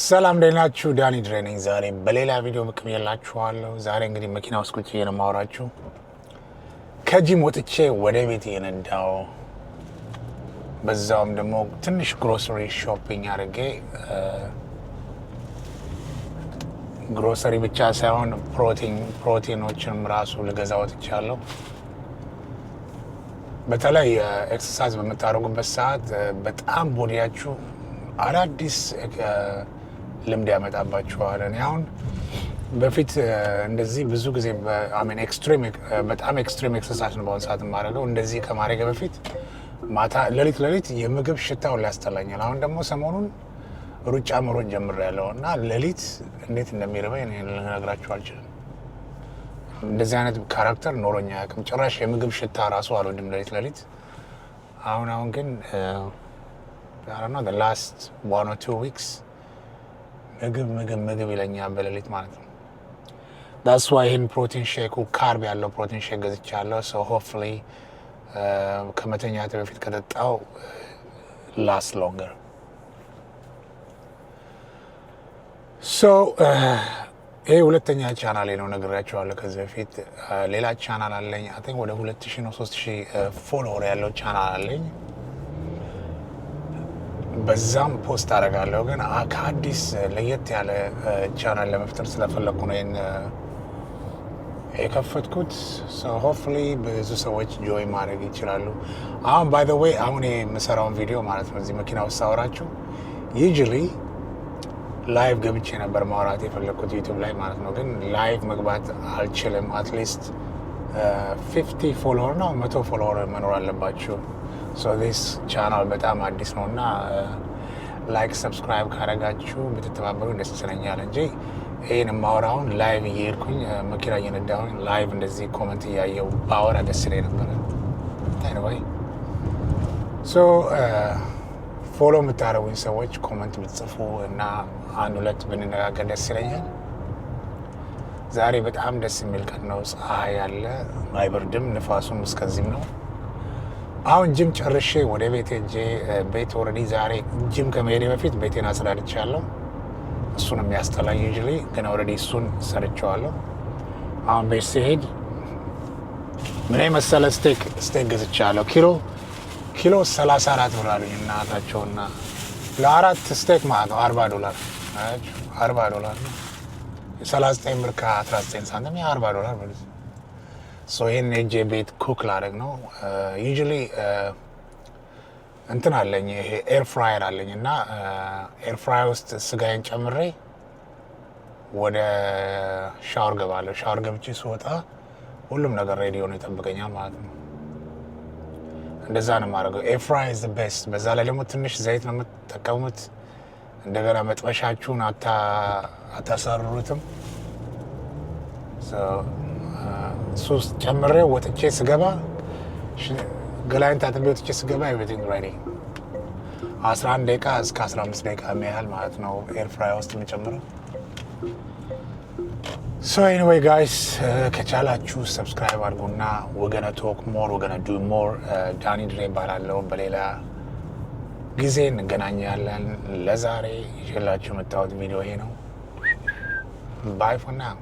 ሰላም ደህናችሁ? ዳኒ ድሬ ነኝ። ዛሬ በሌላ ቪዲዮ ብቅ ብያላችኋለሁ። ዛሬ እንግዲህ መኪና ውስጥ ቁጭ ብዬ ነው የማወራችሁ። ከጂም ወጥቼ ወደ ቤት እየነዳሁ በዛውም ደግሞ ትንሽ ግሮሰሪ ሾፒንግ አድርጌ ግሮሰሪ ብቻ ሳይሆን ፕሮቲኖችንም ራሱ ልገዛ ወጥቻለሁ። በተለይ ኤክሰርሳይዝ በምታደርጉበት ሰዓት በጣም ቦዲያችሁ አዳዲስ ልምድ ያመጣባችኋል። እኔ አሁን በፊት እንደዚህ ብዙ ጊዜ በጣም ኤክስትሪም ኤክሰርሳይዝ ነው በአሁን ሰዓት የማደርገው። እንደዚህ ከማድረግ በፊት ማታ ሌሊት የምግብ ሽታውን ሊያስጠላኛል። አሁን ደግሞ ሰሞኑን ሩጫ መሮጥ ጀምሬያለሁ እና ሌሊት እንዴት እንደሚርበኝ ልነግራችሁ አልችልም። እንደዚህ አይነት ካራክተር ኖሮኛ አያውቅም። ጭራሽ የምግብ ሽታ ራሱ አልወድም ሌሊት። አሁን ግን the last 1 or 2 weeks ምግብ ይለኛል በሌሊት ማለት ነው። that's why ይህን ፕሮቲን ሼክ ካርብ ያለው ፕሮቲን ሼክ ገዝቻለሁ። so hopefully ከመተኛት በፊት ከጠጣው last longer. so ይሄ ሁለተኛ ቻናሌ ነው ነግራችኋለሁ ከዚህ በፊት። ሌላ ቻናል አለኝ I think ወደ 2000 ነው 3000 ፎሎወር ያለው ቻናል አለኝ። በዛም ፖስት አደርጋለሁ። ግን ከአዲስ ለየት ያለ ቻናል ለመፍጠር ስለፈለኩ ነው ይሄን የከፈትኩት። so hopefully ብዙ ሰዎች ጆይን ማድረግ ይችላሉ። አሁን by the way አሁን የምሰራውን ቪዲዮ ማለት ነው እዚህ መኪና ውስጥ ሳወራችሁ usually ላይቭ ገብቼ ነበር ማውራት የፈለኩት ዩቲዩብ ላይ ማለት ነው። ግን ላይቭ መግባት አልችልም። አትሊስት 50 ፎሎወር ነው 100 ፎሎወር መኖር አለባችሁ። so this channel በጣም አዲስ ነው እና ላይክ ሰብስክራይብ ካረጋችሁ ብትተባበሩ ደስ ይለኛል እንጂ ይሄን ማውራውን ላይቭ እየሄድኩኝ መኪና እየነዳሁኝ ላይቭ እንደዚህ ኮመንት እያየሁ ባወራ ደስ ይለኝ ነበር። anyway so ፎሎ የምታደርጉኝ ሰዎች ኮመንት ብትጽፉ እና አንድ ሁለት ብንነጋገር ደስ ይለኛል። ዛሬ በጣም ደስ የሚል ቀን ነው። ፀሐይ ያለ አይበርድም፣ ንፋሱም እስከዚህም ነው። አሁን ጂም ጨርሼ ወደ ቤት ሄጄ ቤት ኦልሬዲ ዛሬ ጂም ከመሄዴ በፊት ቤቴን አጽዳድቻለሁ። እሱን የሚያስጠላኝ usually ግን ኦልሬዲ እሱን ሰርቼዋለሁ። አሁን ቤት ሲሄድ ምን መሰለ ስቴክ ገዝቻለሁ። ኪሎ 34 ብር አሉኝ እናታቸውና ለአራት ስቴክ ማለት ነው $40 $40 ነው። 39 ብር ከ19 ሳንቲም $40 ማለት ነው። ሶ ይሄን ሄጄ ቤት ኩክ ላደርግ ነው። usually እንትን አለኝ ይሄ ኤር ፍራየር አለኝ እና ኤር ፍራየር ውስጥ ስጋዬን ጨምሬ ወደ ሻወር ገባለሁ። ሻወር ገብቼ ስወጣ ሁሉም ነገር ሬዲ ሆኖ ይጠብቀኛል ማለት ነው። እንደዛ ነው የማደርገው። ኤር ፍራየር is the best። በዛ ላይ ደግሞ ትንሽ ዘይት ነው የምትጠቀሙት። እንደገና መጥበሻችሁን አታሳርሩትም። ሶስት ጨምሬ ወጥቼ ስገባ ገላይን ታጥቤ ወጥቼ ስገባ everything ready 11 ደቂቃ እስከ 15 ደቂቃ የሚያህል ማለት ነው ኤር ፍራየር ውስጥ የምጨምረው። so anyway guys ከቻላችሁ ሰብስክራይብ አድርጉና we're gonna talk more, we're gonna do more። ዳኒ ድሬ እባላለሁ። በሌላ ጊዜ እንገናኛለን። ለዛሬ ይዤላችሁ የመጣሁት ቪዲዮ ይሄ ነው። bye for now።